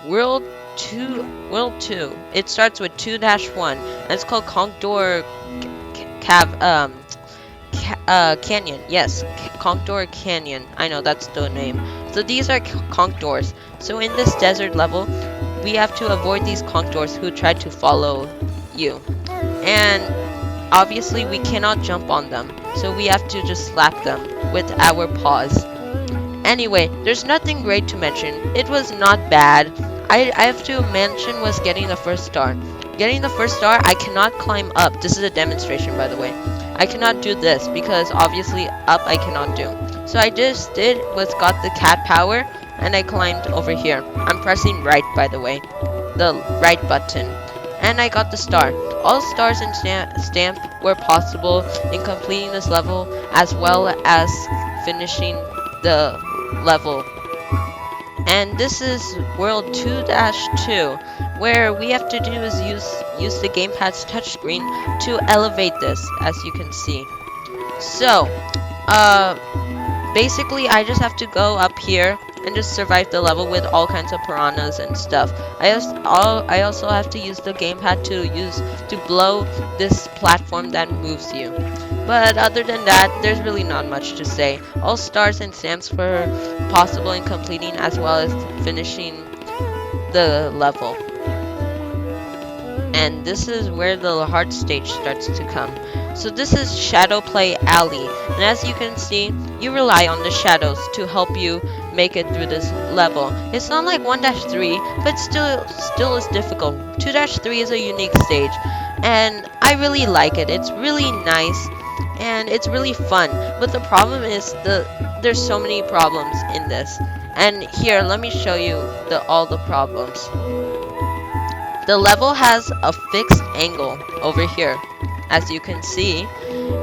World 2, World 2. It starts with 2-1, and it's called Contour Cav, Canyon. Yes, Contour Canyon. I know that's the name. So these are contours. So in this desert level, we have to avoid these contours who try to follow you. And obviously we cannot jump on them. So we have to just slap them with our paws. Anyway, there's nothing great to mention. It was not bad. I have to mention was getting the first star. Getting the first star, I cannot climb up. This is a demonstration, by the way. I cannot do this because obviously up I cannot do. So I just did was got the cat power and I climbed over here. I'm pressing right, by the way. The right button. And I got the star. All stars and stamp were possible in completing this level as well as finishing the level. And this is World 2-2, where we have to do is use the gamepad's touchscreen to elevate this, as you can see. So, basically I just have to go up here and just survive the level with all kinds of piranhas and stuff. I also have to use the gamepad to blow this platform that moves you. But other than that, there's really not much to say. All stars and stamps were possible in completing as well as finishing the level. And this is where the hard stage starts to come. So this is Shadow Play Alley, and as you can see, you rely on the shadows to help you make it through this level. It's not like 1-3, but still is difficult. 2-3 is a unique stage, and I really like it. It's really nice, and it's really fun. But the problem is there's so many problems in this. And here, let me show you all the problems. The level has a fixed angle over here, as you can see,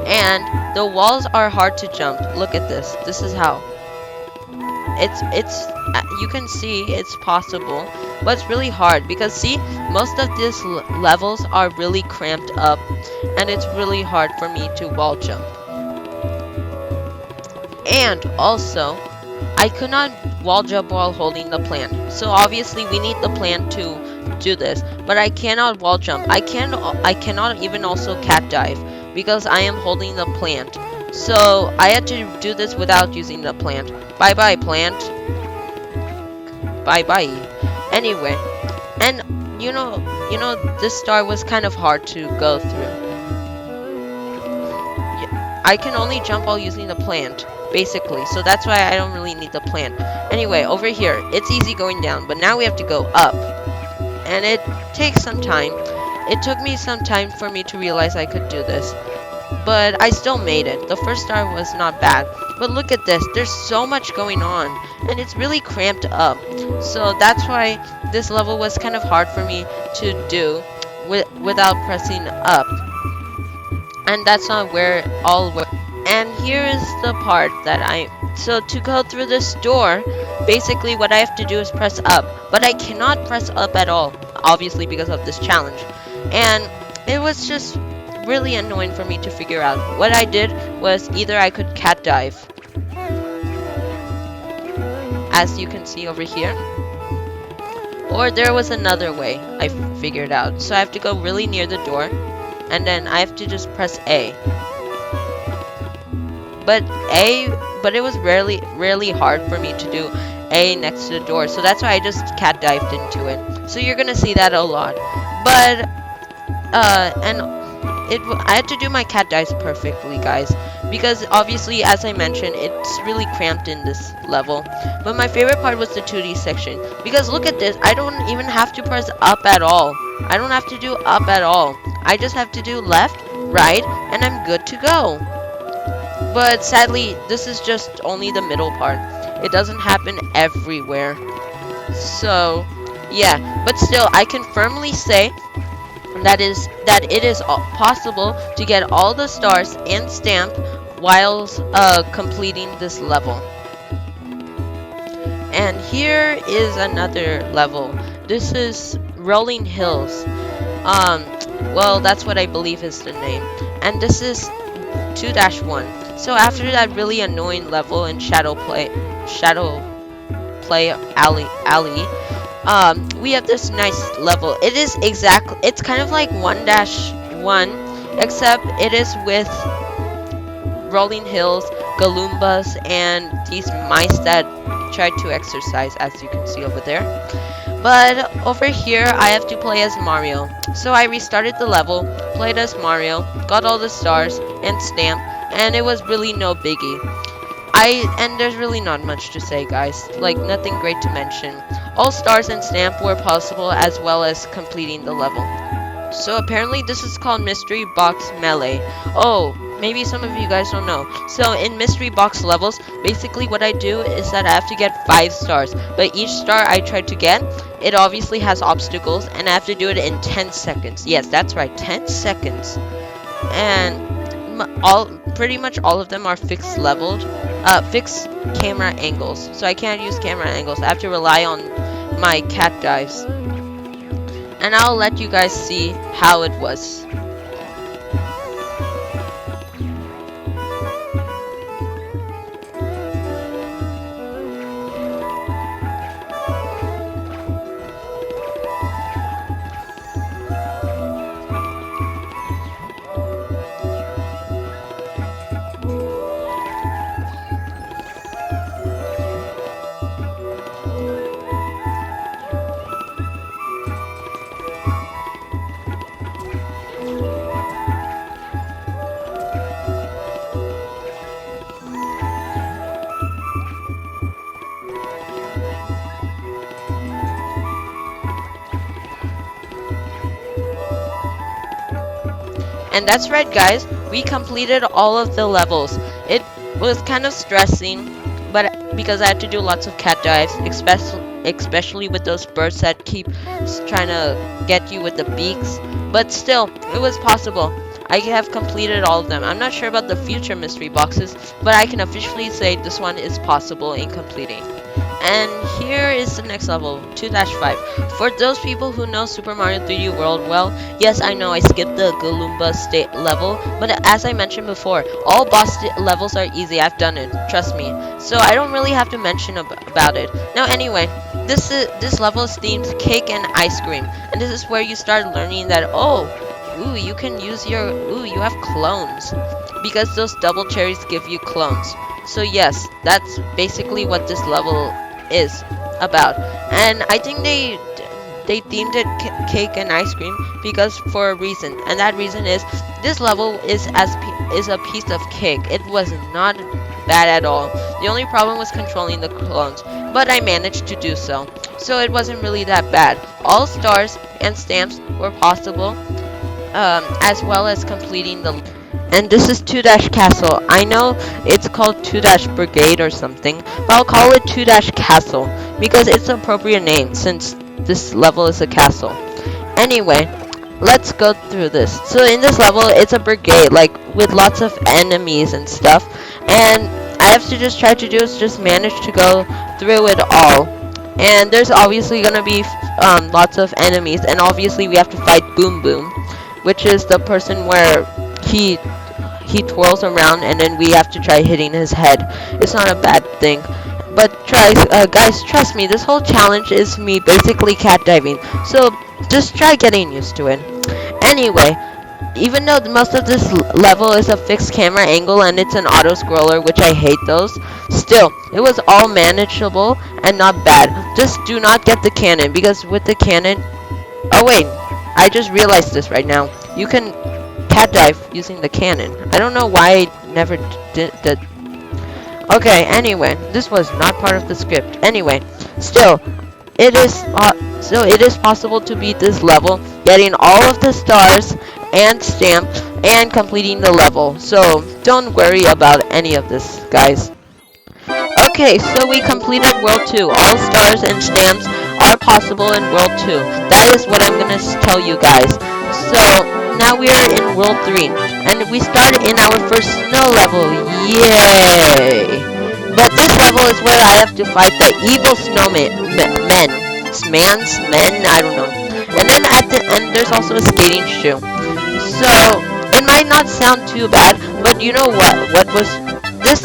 and the walls are hard to jump. Look at this. This is how. It's you can see it's possible, but it's really hard because see, most of these levels are really cramped up, and it's really hard for me to wall jump. And also, I could not wall jump while holding the plant. So obviously we need the plant to do this, but I cannot wall jump. I cannot even also cat dive because I am holding the plant. So I had to do this without using the plant. Bye bye plant. Bye bye. Anyway, and you know this star was kind of hard to go through. I can only jump while using the plant, basically, so that's why I don't really need the plant. Anyway, over here, it's easy going down, but now we have to go up. And it takes some time. It took me some time for me to realize I could do this. But I still made it. The first star was not bad. But look at this. There's so much going on. And it's really cramped up. So that's why this level was kind of hard for me to do without pressing up. And that's not where it all works. And here is the part that so to go through this door, basically what I have to do is press up. But I cannot press up at all, obviously because of this challenge. And it was just really annoying for me to figure out. What I did was either I could cat dive, as you can see over here, or there was another way I figured out. So I have to go really near the door, and then I have to just press A. But it was rarely hard for me to do A next to the door, so that's why I just cat dived into it. So you're gonna see that a lot. But I had to do my cat dives perfectly, guys, because obviously, as I mentioned, it's really cramped in this level. But my favorite part was the 2D section, because look at this. I don't even have to press up at all. I don't have to do up at all. I just have to do left, right, and I'm good to go. But sadly, this is just only the middle part. It doesn't happen everywhere. So, yeah. But still, I can firmly say that it is possible to get all the stars and stamp while completing this level. And here is another level. This is Rolling Hills. Well, that's what I believe is the name. And this is 2-1. So after that really annoying level in Shadow Play Alley, we have this nice level. It's kind of like 1-1, except it is with rolling hills, Galoombas, and these mice that try to exercise, as you can see over there. But over here, I have to play as Mario. So I restarted the level, played as Mario, got all the stars and stamp, and it was really no biggie. And there's really not much to say, guys. Like, nothing great to mention. All stars and stamp were possible, as well as completing the level. So apparently this is called Mystery Box Melee. Oh, maybe some of you guys don't know. So in Mystery Box levels, basically what I do is that I have to get 5 stars. But each star I try to get, it obviously has obstacles, and I have to do it in 10 seconds. Yes, that's right, 10 seconds. And pretty much all of them are fixed camera angles. So I can't use camera angles. I have to rely on my cat dives. And I'll let you guys see how it was. And that's right, guys, we completed all of the levels. It was kind of stressing, but because I had to do lots of cat dives, especially with those birds that keep trying to get you with the beaks. But still, it was possible. I have completed all of them. I'm not sure about the future mystery boxes, but I can officially say this one is possible in completing. And here is the next level, 2-5. For those people who know Super Mario 3D World well, yes, I know I skipped the Goomba state level, but as I mentioned before, all boss levels are easy. I've done it, trust me. So I don't really have to mention about it. Now anyway, this level is themed cake and ice cream, and this is where you start learning that, you can use you have clones, because those double cherries give you clones. So yes, that's basically what this level is about. And I think they themed it cake and ice cream because for a reason, and that reason is this level is a piece of cake. It was not bad at all. The only problem was controlling the clones, but I managed to do so it wasn't really that bad. All stars and stamps were possible, as well as completing the. And this is 2-Castle. I know it's called 2-Brigade or something, but I'll call it 2-Castle because it's the appropriate name since this level is a castle. Anyway, let's go through this. So in this level, it's a brigade, like with lots of enemies and stuff. And I have to just try to do is just manage to go through it all. And there's obviously gonna be lots of enemies, and obviously we have to fight Boom Boom, which is the person where he twirls around and then we have to try hitting his head. It's not a bad thing, but guys, trust me, this whole challenge is me basically cat diving, so just try getting used to it. Anyway, even though most of this level is a fixed camera angle and it's an auto scroller, which I hate those, still it was all manageable and not bad. Just do not get the cannon, because with the cannon, oh wait, I just realized this right now, you can cat dive using the cannon. I don't know why I never did that. Okay, anyway, this was not part of the script. Anyway, still, it is possible to beat this level, getting all of the stars and stamp and completing the level. So don't worry about any of this, guys. Okay, so we completed World 2. All stars and stamps are possible in World 2. That is what I'm gonna tell you guys. So now we are in World 3, and we start in our first snow level. Yay! But this level is where I have to fight the evil snowmen. I don't know. And then at the end, there's also a skating shoe. So it might not sound too bad, but you know what was this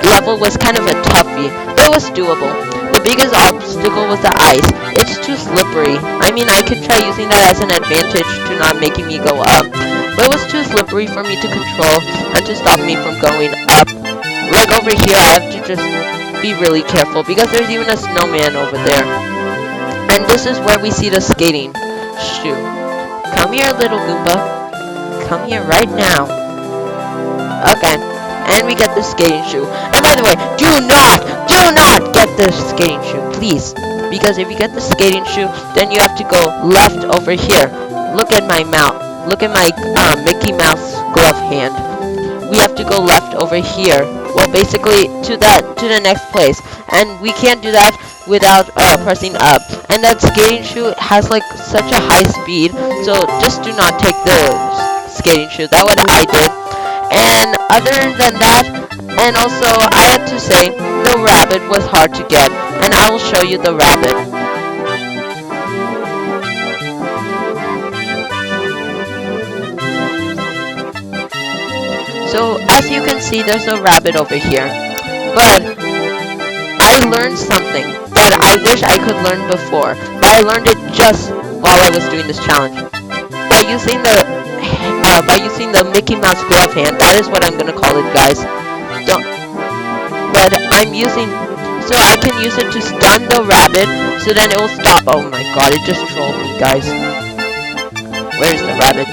level was kind of a toughie, but it was doable. The biggest obstacle was the ice. If it's too slippery. I mean, I could try using that as an advantage to not making me go up, but it was too slippery for me to control and to stop me from going up. Like over here, I have to just be really careful because there's even a snowman over there. And this is where we see the skating shoe. Come here, little Goomba. Come here right now. Okay. And we get the skating shoe. And by the way, do not get the skating shoe, please. Because if you get the skating shoe, then you have to go left over here. Look at my mouth. Look at my Mickey Mouse glove hand. We have to go left over here. Well, basically to the next place. And we can't do that without pressing up. And that skating shoe has like such a high speed. So just do not take the skating shoe. That's what I did. And other than that, and also I have to say, the rabbit was hard to get, and I will show you the rabbit. So as you can see, there's a rabbit over here, but I learned something that I wish I could learn before, but I learned it just while I was doing this challenge. By using the Mickey Mouse glove hand, that is what I'm gonna call it, guys. But I'm using, so I can use it to stun the rabbit, so then it will stop. Oh my god, it just trolled me, guys. Where's the rabbit?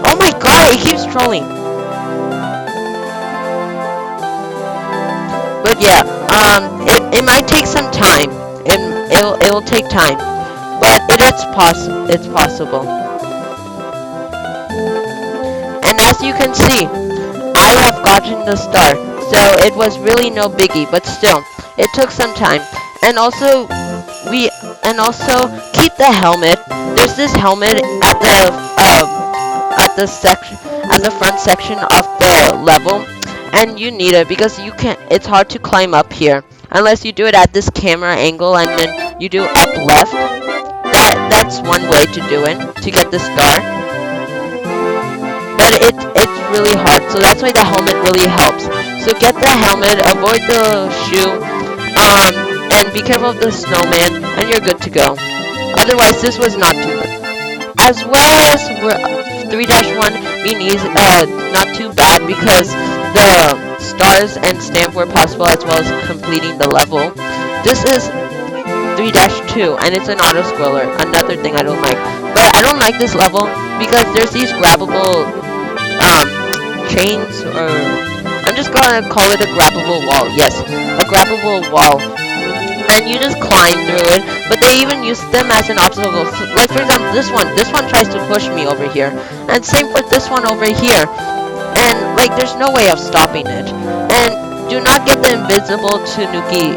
Oh my god, it keeps trolling. But yeah, it might take some time. It'll take time, but it's possible. And as you can see, I have gotten the star, so it was really no biggie. But still, it took some time. And also keep the helmet. There's this helmet at the front section of the level. And you need it because it's hard to climb up here unless you do it at this camera angle and then you do up left. That's one way to do it, to get the star. But it's really hard, so that's why the helmet really helps. So get the helmet, avoid the shoe, and be careful of the snowman, and you're good to go. Otherwise, this was not too bad. As well as 3-1 being easy, not too bad because the stars and stamp were possible as well as completing the level. This is 3-2 and it's an auto scroller, another thing I don't like. But I don't like this level because there's these grabbable chains, or I'm just gonna call it a grabbable wall. Yes, a grabbable wall. And you just climb through it, but they even use them as an obstacle. So, like for example, this one tries to push me over here, and same for this one over here. And like there's no way of stopping it. And do not get the invisible Tanuki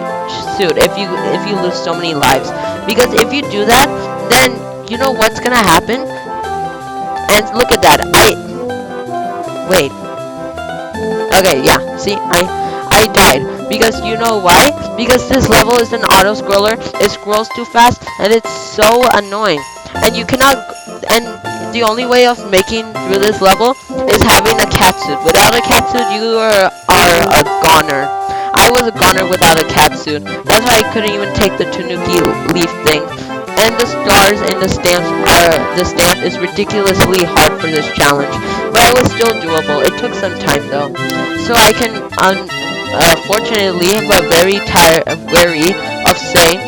suit if you lose so many lives, because if you do that, then you know what's gonna happen. And look at that. Wait. Okay, yeah. See, I died. Because you know why? Because this level is an auto scroller. It scrolls too fast and it's so annoying. And you cannot, and the only way of making through this level is having a catsuit. Without a catsuit, you are a goner. I was a goner without a catsuit. That's why I couldn't even take the Tanuki leaf thing. And the stars and the stamp is ridiculously hard for this challenge. But it was still doable. It took some time though. So I can fortunately, but very wary of saying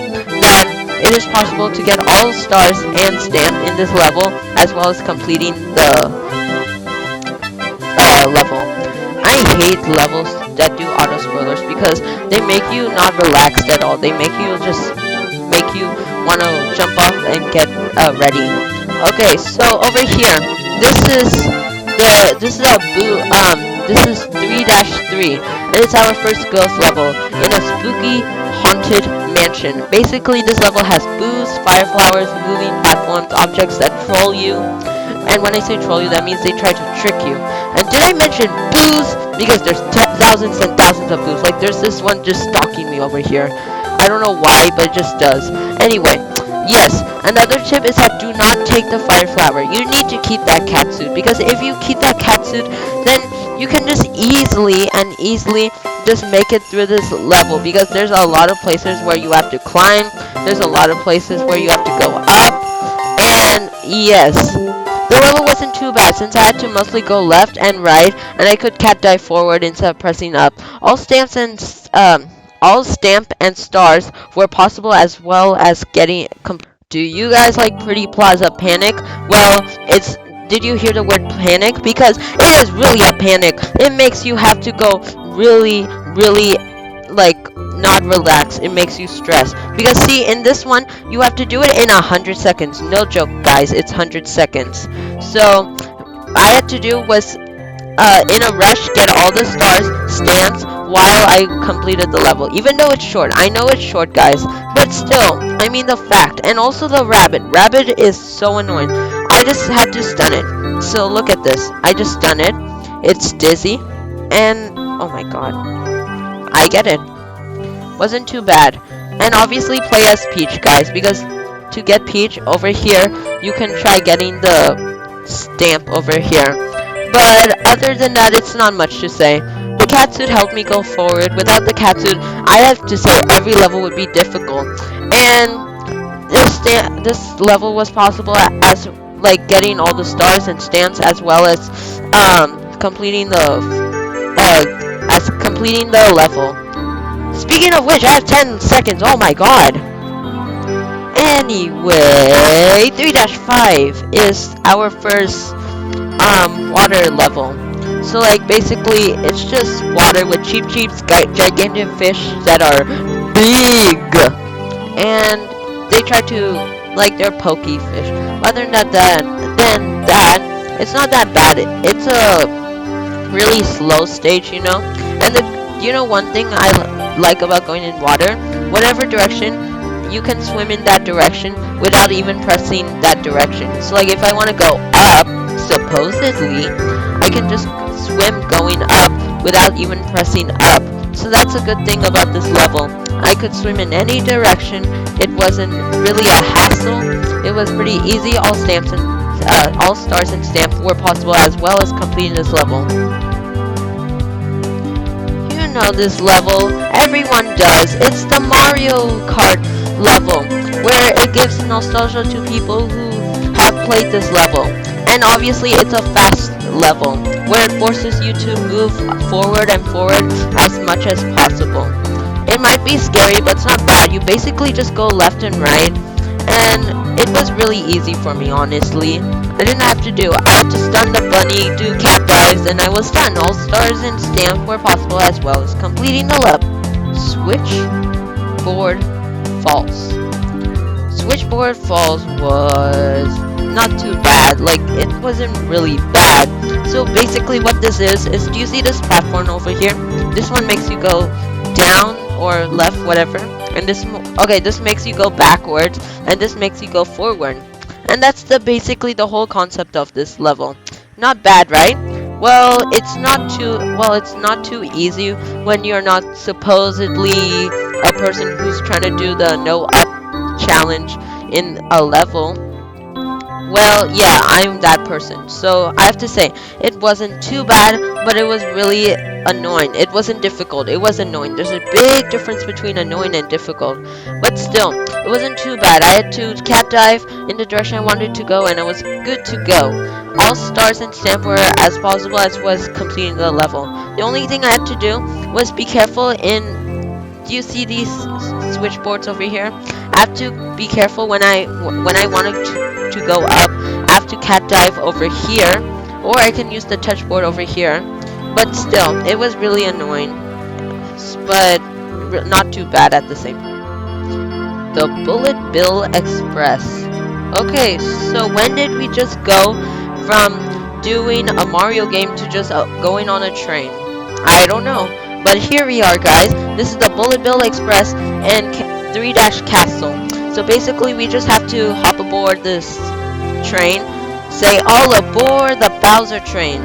that it is possible to get all stars and stamp in this level, as well as completing the level. I hate levels that do auto scrollers because they make you not relaxed at all. They make you want to jump off and get ready. Okay, so over here, this is 3-3, and it's our first ghost level in a spooky haunted mansion. Basically, this level has boos, fire flowers, moving platforms, objects that troll you. And when I say troll you, that means they try to trick you. And did I mention boos? Because there's thousands and thousands of boos. Like there's this one just stalking me over here. I don't know why, but it just does. Anyway, Yes, another tip is that do not take the fire flower. You need to keep that cat suit because if you keep that cat suit, then you can just easily just make it through this level because there's a lot of places where you have to climb. There's a lot of places where you have to go up. And yes, the level wasn't too bad since I had to mostly go left and right, and I could cat dive forward instead of pressing up. All stamp and stars were possible as well as getting. Do you guys like Pretty Plaza Panic? Well, it's. Did you hear the word panic? Because it is really a panic. It makes you have to go really like not relax. It makes you stress because see in this one you have to do it in 100 seconds. No joke, guys. It's 100 seconds. So I had to do was in a rush get all the stars stamps while I completed the level. Even though it's short, I know it's short, guys, but still, I mean the fact. And also the rabbit. Rabbit is so annoying. I just had to stun it. So look at this. I just stun it. It's dizzy, and oh my god, I get it. Wasn't too bad. And obviously play as Peach, guys, because to get Peach over here, you can try getting the stamp over here. But other than that, it's not much to say. The catsuit helped me go forward. Without the catsuit, I have to say every level would be difficult. And this level was possible as like getting all the stars and stamps as well as completing the level. Speaking of which, I have 10 seconds. Oh my god. Anyway, 3-5 is our first water level. So like basically it's just water with cheap gigantic fish that are big, and they try to like they're pokey fish. Other than that, it's not that bad. It's a really slow stage, you know. And one thing I like about going in water, whatever direction you can swim in that direction without even pressing that direction. So like if I want to go up, supposedly I can just swim going up without even pressing up. So that's a good thing about this level. I could swim in any direction. It wasn't really a hassle. It was pretty easy. All stars and stamps were possible as well as completing this level. You know this level, everyone does. It's the Mario Kart level, where it gives nostalgia to people who have played this level. And obviously it's a fast level, where it forces you to move forward and forward as much as possible. It might be scary, but it's not bad. You basically just go left and right, and it was really easy for me, honestly. I didn't have to do. I had to stun the bunny, do cat dives, and I was done. All stars and stamps were possible as well as completing the level. Switchboard Falls. Switchboard Falls was not too bad. Like, it wasn't really bad. So basically what this is do you see this platform over here? This one makes you go down or left, whatever. And this makes you go backwards, and this makes you go forward. And that's basically the whole concept of this level. Not bad, right? Well, it's not too easy when you're not supposedly a person who's trying to do the no up challenge in a level. Well, yeah, I'm that person. So I have to say, it wasn't too bad, but it was really annoying. It wasn't difficult, it was annoying. There's a big difference between annoying and difficult. But still, it wasn't too bad. I had to cat dive in the direction I wanted to go, and I was good to go. All stars and stamp were as possible as was completing the level. The only thing I had to do was be careful in... Do you see these switchboards over here? I have to be careful when I wanted to go up. I have to cat dive over here, or I can use the touch board over here. But still, it was really annoying, but not too bad at the same time. The Bullet Bill Express. Okay, so when did we just go from doing a Mario game to just going on a train? I don't know. But here we are, guys. This is the Bullet Bill Express and 3-Castle. So basically, we just have to hop aboard this train, say all aboard the Bowser train,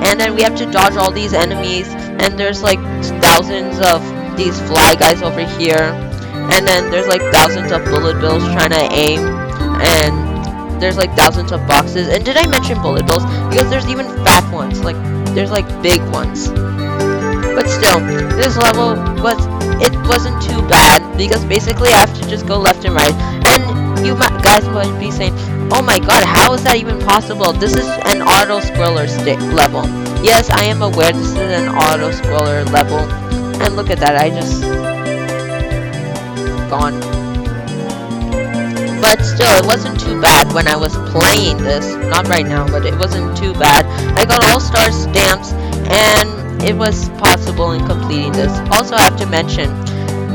and then we have to dodge all these enemies. And there's like thousands of these fly guys over here, and then there's like thousands of bullet bills trying to aim, and there's like thousands of boxes. And did I mention bullet bills? Because there's even fat ones, like there's like big ones. But still, this level wasn't too bad, because basically I have to just go left and right. And you guys might be saying, oh my god, how is that even possible? This is an auto-scroller level. Yes, I am aware this is an auto-scroller level. And look at that, I just... gone. But still, it wasn't too bad when I was playing this. Not right now, but it wasn't too bad. I got all-star stamps, and it was possible in completing this. Also, I have to mention,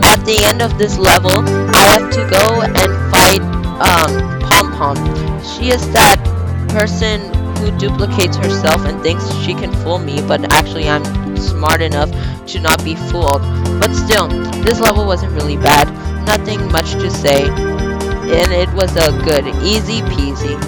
at the end of this level, I have to go and fight Pom Pom. She is that person who duplicates herself and thinks she can fool me, but actually I'm smart enough to not be fooled. But still, this level wasn't really bad. Nothing much to say, and it was a good, easy peasy.